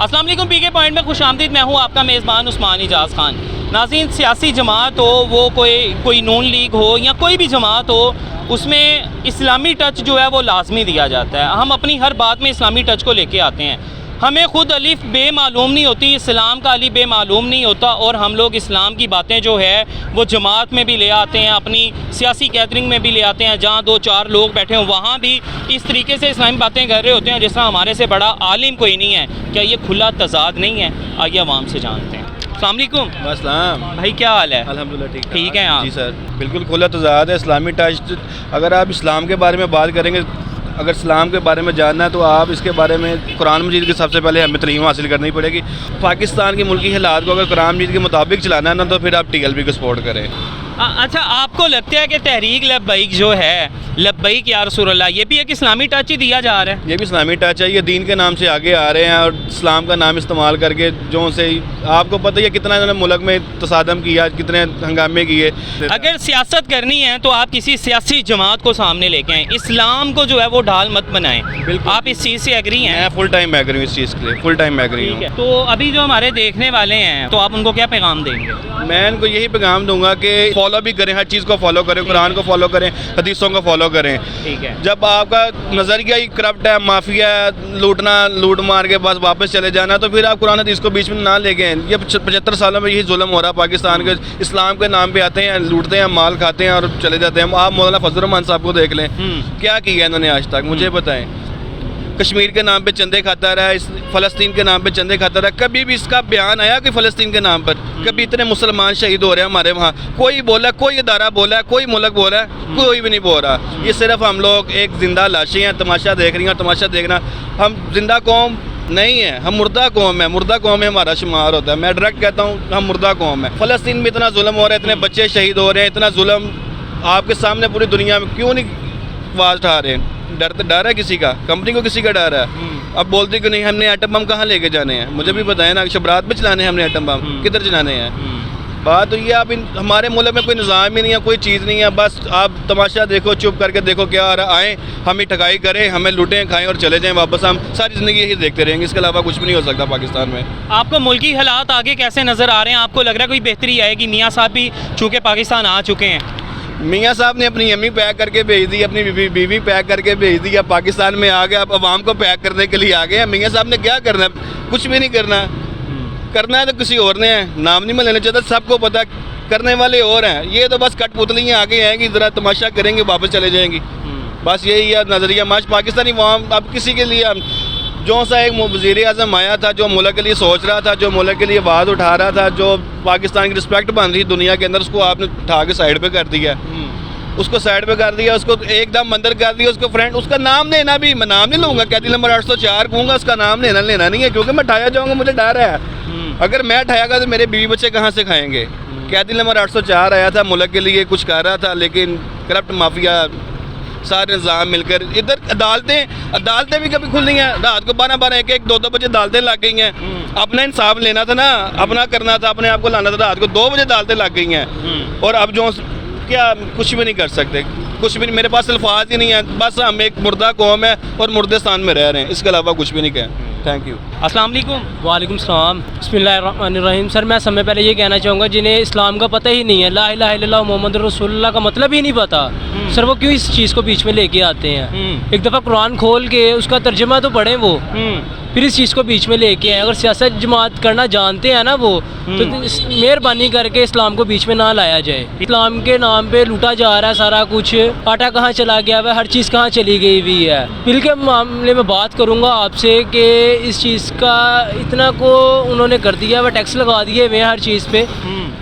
अस्सलाम वालेकुम, पीके पॉइंट में खुशामदीद। मैं हूँ आपका मेज़बान उस्मान इजाज़ खान। नाज़रीन, सियासी जमात हो वो कोई नून लीग हो या कोई भी जमात हो, उसमें इस्लामी टच जो है वो लाजमी दिया जाता है। हम अपनी हर बात में इस्लामी टच को लेके आते हैं। हमें खुद अलिफ बे मालूम नहीं होती, इस्लाम का अलिफ बे मालूम नहीं होता, और हम लोग इस्लाम की बातें जो है वो जमात में भी ले आते हैं, अपनी सियासी गैदरिंग में भी ले आते हैं। जहाँ 2-4 लोग बैठे हों वहाँ भी इस तरीके से इस्लामी बातें कर रहे होते हैं जिस तरह हमारे से बड़ा आलिम कोई नहीं है। क्या ये खुला तजाद नहीं है? आइए अवाम से जानते हैं। अस्सलाम वालेकुम। अस्सलाम भाई, क्या हाल है? अल्हम्दुलिल्लाह ठीक है आप? जी सर, बिल्कुल खुला तजाद है। इस्लामी टच, अगर आप इस्लाम के बारे में बात करेंगे, अगर इस्लाम के बारे में जानना है तो आप इसके बारे में कुरान मजीद की सबसे पहले हमें तलीम हासिल करनी पड़ेगी। पाकिस्तान की मुल्की हालात को अगर कुरान मजीद के मुताबिक चलाना है ना, तो फिर आप TLP को सपोर्ट करें। अच्छा, आपको लगता है कि तहरीक लब्बैक जो है, लब्बैक या रसूलल्लाह, ये भी एक इस्लामी टच ही दिया जा रहा है? ये भी इस्लामी टच है। ये दीन के नाम से आगे आ रहे हैं और इस्लाम का नाम इस्तेमाल करके जो से आपको पता ही है कितना इन्होंने मुल्क में तसादम किया, कितने हंगामे किए। अगर सियासत करनी है तो आप किसी सियासी जमात को सामने लेके आएँ, इस्लाम को जो है वो ढाल मत बनाएं। बिल्कुल। आप इस चीज़ से एग्री हैं? मैं फुल टाइम एग्री हूँ इस चीज़ के लिए, फुल टाइम एग्री हूँ। तो अभी जो हमारे देखने वाले हैं, तो आप उनको क्या पैगाम देंगे? मैं इनको यही पैगाम दूंगा कि फॉलो भी करें, हर चीज़ को फॉलो करें, कुरान को फॉलो करें, हदीसों को फॉलो करें। ठीक है। जब आपका नज़रिया ही करप्ट है, माफिया है, लूट मार के बस वापस चले जाना, तो फिर आप कुरान हदीस को बीच में ना ले गए। ये 75 सालों में यही जुल्म हो रहा है पाकिस्तान के। इस्लाम के नाम पे आते हैं, लूटते हैं, माल खाते हैं और चले जाते हैं। आप मौलाना फजल रहमान साहब को देख लें, क्या किया इन्होंने आज तक, मुझे बताएं। कश्मीर के नाम पे चंदे खाता रहा, इस फ़लस्तीन के नाम पे चंदे खाता रहा। कभी भी इसका बयान आया कि फ़लस्तीन के नाम पर कभी इतने मुसलमान शहीद हो रहे हैं हमारे वहाँ? कोई बोला, कोई इदारा बोला, कोई मुल्क बोला, कोई भी नहीं बोल रहा। ये सिर्फ हम लोग एक ज़िंदा लाशें हैं, तमाशा देख रही हैं। तमाशा देखना, हम जिंदा कौम नहीं है, हम मुर्दा कौम है। मुर्दा कौम में हमारा शुमार होता है। मैं डायरेक्ट कहता हूँ, हम मुर्दा कौम है। फ़लस्तीन में इतना जुल्म हो रहा है, इतने बच्चे शहीद हो रहे हैं, इतना जुल्म आपके सामने पूरी दुनिया में क्यों नहीं आवाज़ उठा रहे हैं? डर है किसी का? कंपनी को किसी का डर है? अब बोलते कि नहीं, हमने एटम बम कहाँ लेके जाने हैं? मुझे भी बताएं ना, शबरात में चलाने हैं हमने एटम बम, किधर चलाने हैं? बात तो ये, आप हमारे मुल्क में कोई निज़ाम ही नहीं है, कोई चीज़ नहीं है। बस आप तमाशा देखो, चुप करके देखो क्या आ रहा। आएँ, हमें ठगाई करें, हमें लूटें, खाएं और चले जाएं वापस। हम सारी ज़िंदगी यही देखते रहेंगे, इसके अलावा कुछ भी नहीं हो सकता पाकिस्तान में। आपको मुल्की हालात आगे कैसे नज़र आ रहे हैं? आपको लग रहा है कोई बेहतरी आएगी? मियाँ साहब भी चूँकि पाकिस्तान आ चुके हैं। मियाँ साहब ने अपनी अम्मी पैक करके भेज दी, अपनी बीवी पैक करके भेज दी, अब पाकिस्तान में आ गए, अब आवाम को पैक करने के लिए आ गए हैं। मियाँ साहब ने क्या करना है? कुछ भी नहीं करना। करना है तो किसी और ने है, नाम नहीं मैं लेना चाहता, सबको पता करने वाले और हैं। ये तो बस कठपुतलियाँ आगे आएंगी, ज़रा तमाशा करेंगे, वापस चले जाएंगी। बस यही है नज़रिया। माश पाकिस्तानी अवाम अब किसी के लिए, जो सा एक वज़ीर आज़म आया था, जो मुल्क के लिए सोच रहा था, जो मुल्क के लिए आवाज़ उठा रहा था, जो पाकिस्तान की रिस्पेक्ट बन रही दुनिया के अंदर, उसको आपने उठा के साइड पे कर दिया। उसको साइड पे कर दिया, उसको एकदम अंदर कर दिया। उसको फ्रेंड, उसका नाम लेना भी, मैं नाम नहीं लूँगा, कैदी नंबर 804 कहूँगा, उसका नाम लेना नहीं है, क्योंकि मैं ठाया जाऊँगा, मुझे डर है। अगर मैं ठायागा तो मेरे बीवी बच्चे कहाँ से खाएँगे? कैदी नंबर 804 आया था, मुल्क के लिए कुछ कर रहा था, लेकिन करप्ट माफिया सारे निज़ाम मिलकर, इधर अदालतें भी कभी खुल नहीं हैं। रात को 12-12, 1-1, 2-2 बजे अदालतें लग गई हैं। अपना इंसाफ लेना था ना, अपना करना था, अपने आप को लाना था। रात को 2 बजे अदालतें लग गई हैं, और अब जो क्या कुछ भी नहीं कर सकते, कुछ भी नहीं। मेरे पास अल्फाज ही नहीं है। बस हम एक मुर्दा कौम है और मुर्देस्तान में रह रहे हैं, इसके अलावा कुछ भी नहीं कहें। Thank you. अस्सलाम वालेकुम। वालेकुम सलाम। बिस्मिल्लाहिर्रहमानिर्रहीम। सर, मैं समय पहले ये कहना चाहूँगा, जिन्हें इस्लाम का पता ही नहीं है, ला इलाहा इल्लल्लाह मुहम्मद रसूलुल्लाह का मतलब ही नहीं पता, सर वो क्यों इस चीज़ को बीच में लेके आते हैं? एक दफ़ा कुरान खोल के उसका तर्जुमा तो पढ़ें वो, फिर इस चीज़ को बीच में लेके आए। अगर सियासत जमात करना जानते हैं ना वो, तो मेहरबानी करके इस्लाम को बीच में ना लाया जाए। इस्लाम के नाम पे लूटा जा रहा है सारा कुछ। आटा कहाँ चला गया है, हर चीज़ कहाँ चली गई हुई है। बिल के मामले में बात करूँगा आपसे कि इस चीज़ का इतना को उन्होंने कर दिया है, टैक्स लगा दिए हुए हैं हर चीज़ पे,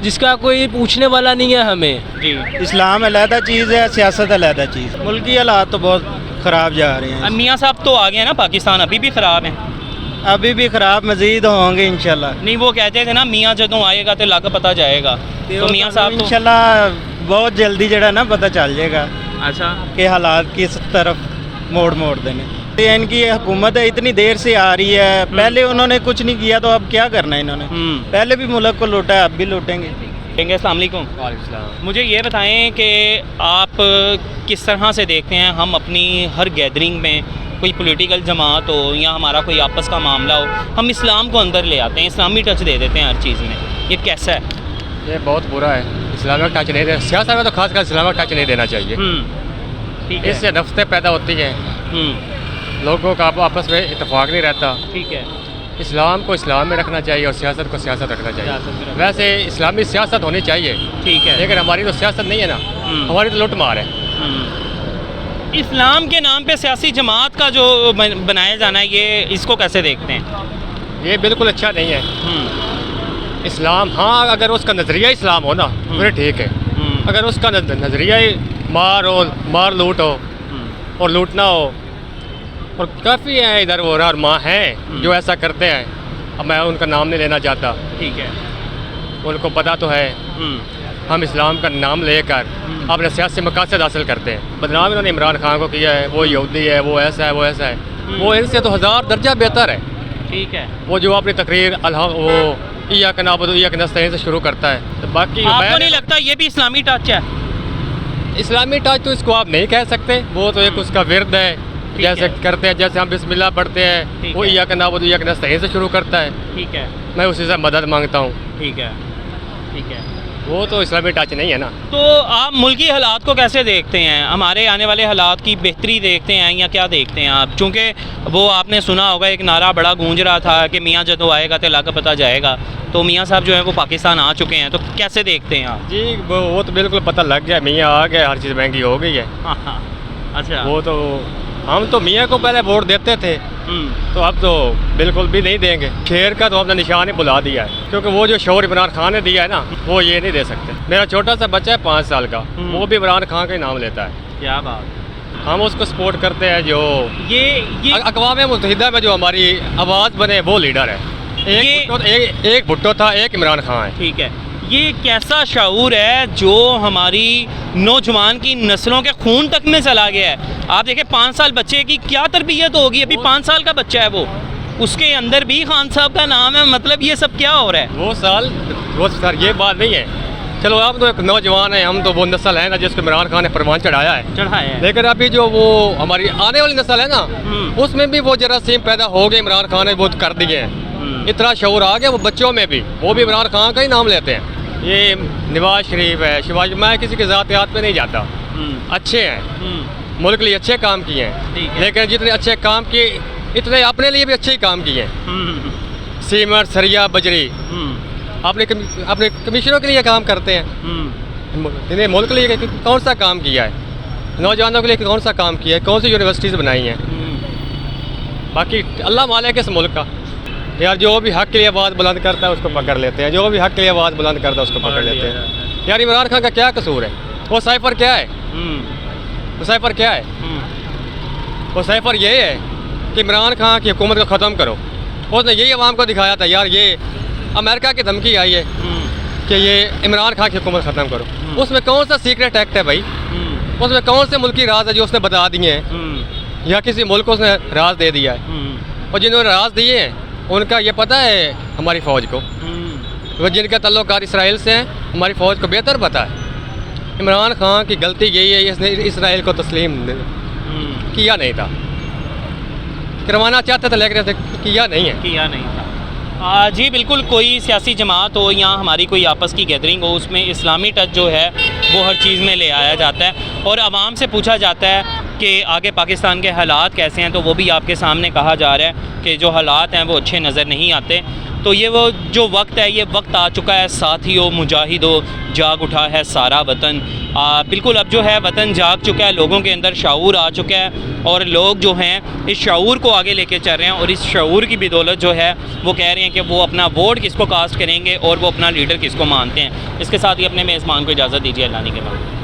जिसका कोई पूछने वाला नहीं है हमें। इस्लाम अलहदा चीज़ है, सियासत अलहदा चीज़। मुल्की हालात तो बहुत ख़राब जा रहे हैं। मियाँ साहब तो आ गए ना, पाकिस्तान अभी भी ख़राब है? अभी भी ख़राब, मज़ीद होंगे इंशाल्लाह। नहीं, वो कहते थे ना, मियाँ जदों आएगा तो लग पता जाएगा, तो मियाँ साहब तो इंशाल्लाह बहुत जल्दी जड़ा ना पता चल जाएगा। अच्छा, कि हालात किस तरफ मोड़ देने। इनकी हुकूमत है, इतनी देर से आ रही है, पहले उन्होंने कुछ नहीं किया, तो अब क्या करना है इन्होंने? पहले भी मुल्क को लूटा है, अब भी लूटेंगे। السلام علیکم. وعلیکم السلام. مجھے یہ بتائیں کہ آپ کس طرح سے دیکھتے ہیں ہم اپنی ہر گیدرنگ میں کوئی پولیٹیکل جماعت ہو یا ہمارا کوئی آپس کا معاملہ ہو, ہم اسلام کو اندر لے آتے ہیں, اسلامی ٹچ دے دیتے ہیں ہر چیز میں, یہ کیسا ہے؟ یہ بہت برا ہے. اسلامک ٹچ نہیں دینا, سیاست میں تو خاص کر اسلامک ٹچ نہیں دینا چاہیے. ٹھیک ہے. اس سے نفرتیں پیدا ہوتی ہیں, لوگوں کا آپس میں اتفاق نہیں رہتا. ٹھیک ہے. اسلام کو اسلام میں رکھنا چاہیے اور سیاست کو سیاست رکھنا چاہیے. ویسے اسلامی سیاست ہونی چاہیے, ٹھیک ہے, لیکن ہماری تو سیاست نہیں ہے نا, ہماری تو لوٹ مار ہے. اسلام کے نام پہ سیاسی جماعت کا جو بنایا جانا ہے, یہ اس کو کیسے دیکھتے ہیں؟ یہ بالکل اچھا نہیں ہے. اسلام, ہاں اگر اس کا نظریہ اسلام ہو نا پھر ٹھیک ہے. اگر اس کا نظریہ مار لوٹ ہو اور لوٹنا ہو, اور کافی ہیں ادھر وہ اور ماں ہیں جو ایسا کرتے ہیں. اب میں ان کا نام نہیں لینا چاہتا, ٹھیک ہے, ان کو پتہ تو ہے. ہم اسلام کا نام لے کر اپنے سیاسی مقاصد حاصل کرتے ہیں. بدنام انہوں نے عمران خان کو کیا ہے, وہ یہودی ہے, وہ ایسا ہے, وہ ایسا ہے. وہ ان سے تو 1000 درجہ بہتر ہے. ٹھیک ہے. وہ جو اپنی تقریر وہ ایاک نعبد و ایاک نستعین سے شروع کرتا ہے. تو باقی آپ کو نہیں لگتا یہ بھی اسلامی ٹچ ہے؟ اسلامی ٹچ تو اس کو آپ نہیں کہہ سکتے, وہ تو ایک اس کا ورد ہے. جیسے کرتے ہیں, جیسے ہم بسم اللہ پڑھتے ہیں, وہ ایاک نعبد و ایاک نستعین سے شروع کرتا ہے. ٹھیک ہے. میں اسی سے مدد مانگتا ہوں. ٹھیک ہے. ٹھیک ہے. وہ تو اسلامی ٹچ نہیں ہے نا. تو آپ ملکی حالات کو کیسے دیکھتے ہیں؟ ہمارے آنے والے حالات کی بہتری دیکھتے ہیں یا کیا دیکھتے ہیں آپ؟ چونکہ وہ آپ نے سنا ہوگا ایک نعرہ بڑا گونج رہا تھا کہ میاں جدو آئے گا تو لا کا پتہ جائے گا. تو میاں صاحب جو ہیں وہ پاکستان آ چکے ہیں, تو کیسے دیکھتے ہیں آپ؟ جی وہ تو بالکل پتہ لگ گیا, میاں آ گیا, ہر چیز مہنگی ہو گئی ہے. اچھا. وہ تو ہم تو میاں کو پہلے ووٹ دیتے تھے, تو اب تو بالکل بھی نہیں دیں گے. شیر کا تو ہم نے نشان ہی بلا دیا ہے, کیونکہ وہ جو شعور عمران خان نے دیا ہے نا, وہ یہ نہیں دے سکتے. میرا چھوٹا سا بچہ ہے 5 سال کا, وہ بھی عمران خان کا ہی نام لیتا ہے. کیا بات. ہم اس کو سپورٹ کرتے ہیں. جو یہ اقوام متحدہ میں جو ہماری آواز بنے وہ لیڈر ہے. ایک بھٹو تھا, ایک عمران خان ہے. ٹھیک ہے. یہ کیسا شعور ہے جو ہماری نوجوان کی نسلوں کے خون تک میں چلا گیا ہے؟ آپ دیکھیں 5 سال بچے کی کیا تربیت ہوگی, ابھی 5 سال کا بچہ ہے وہ, اس کے اندر بھی خان صاحب کا نام ہے. مطلب یہ سب کیا ہو رہا ہے؟ وہ سر یہ بات نہیں ہے. چلو آپ تو ایک نوجوان ہیں, ہم تو وہ نسل ہے نا جس کو عمران خان نے پروان چڑھایا ہے. لیکن ابھی جو وہ ہماری آنے والی نسل ہے نا, اس میں بھی وہ جراثیم پیدا ہو گئے. عمران خان نے وہ کر دیے ہیں. اتنا شعور آ گیا وہ بچوں میں بھی, وہ بھی عمران خان کا ہی نام لیتے ہیں. یہ نواز شریف ہے, شہباز, میں کسی کے ذاتیات پہ نہیں جاتا. اچھے ہیں, ملک کے لیے اچھے کام کیے ہیں, لیکن جتنے اچھے کام کیے اتنے اپنے لیے بھی اچھے ہی کام کیے ہیں. سیمنٹ, سریا, بجری اپنے کمیشنوں کے لیے کام کرتے ہیں. انہیں ملک کے لیے کون سا کام کیا ہے؟ نوجوانوں کے لیے کون سا کام کیا ہے؟ کون سی یونیورسٹیز بنائی ہیں؟ باقی اللہ مالک ہے اس ملک کا. یار جو بھی حق کے لیے آواز بلند کرتا ہے اس کو پکڑ لیتے ہیں, جو بھی حق کے لیے آواز بلند کرتا ہے اس کو پکڑ لیتے ہیں. یار عمران خان کا کیا قصور ہے؟ وہ سائفر کیا ہے؟ وہ سائفر کیا ہے؟ وہ سائفر یہ ہے کہ عمران خان کی حکومت کو ختم کرو. اس نے یہی عوام کو دکھایا تھا. یار یہ امریکہ کی دھمکی آئی ہے کہ یہ عمران خان کی حکومت ختم کرو. اس میں کون سا سیکریٹ ایکٹ ہے بھائی؟ اس میں کون سے ملکی راز ہے جو اس نے بتا دیے ہیں, یا کسی ملک کو اس نے راز دے دیا ہے؟ اور جنہوں نے راز دیے ہیں ان کا یہ پتہ ہے ہماری فوج کو, جن کے تعلقات اسرائیل سے ہیں ہماری فوج کو بہتر پتہ ہے. عمران خان کی غلطی یہی ہے, اس نے اسرائیل کو تسلیم کیا نہیں تھا. کروانا چاہتے تھے لیکن کیا نہیں تھا. جی بالکل, کوئی سیاسی جماعت ہو یا ہماری کوئی آپس کی گیدرنگ ہو, اس میں اسلامی ٹچ جو ہے وہ ہر چیز میں لے آیا جاتا ہے, اور عوام سے پوچھا جاتا ہے کہ آگے پاکستان کے حالات کیسے ہیں, تو وہ بھی آپ کے سامنے کہا جا رہا ہے کہ جو حالات ہیں وہ اچھے نظر نہیں آتے. تو یہ وہ جو وقت ہے, یہ وقت آ چکا ہے ساتھیو, مجاہدو, جاگ اٹھا ہے سارا وطن. بالکل اب جو ہے وطن جاگ چکا ہے, لوگوں کے اندر شعور آ چکا ہے, اور لوگ جو ہیں اس شعور کو آگے لے کے چل رہے ہیں, اور اس شعور کی بدولت جو ہے وہ کہہ رہے ہیں کہ وہ اپنا ووٹ کس کو کاسٹ کریں گے اور وہ اپنا لیڈر کس کو مانتے ہیں. اس کے ساتھ ہی اپنے میزبان کو اجازت دیجیے. اللہ نے کے بعد.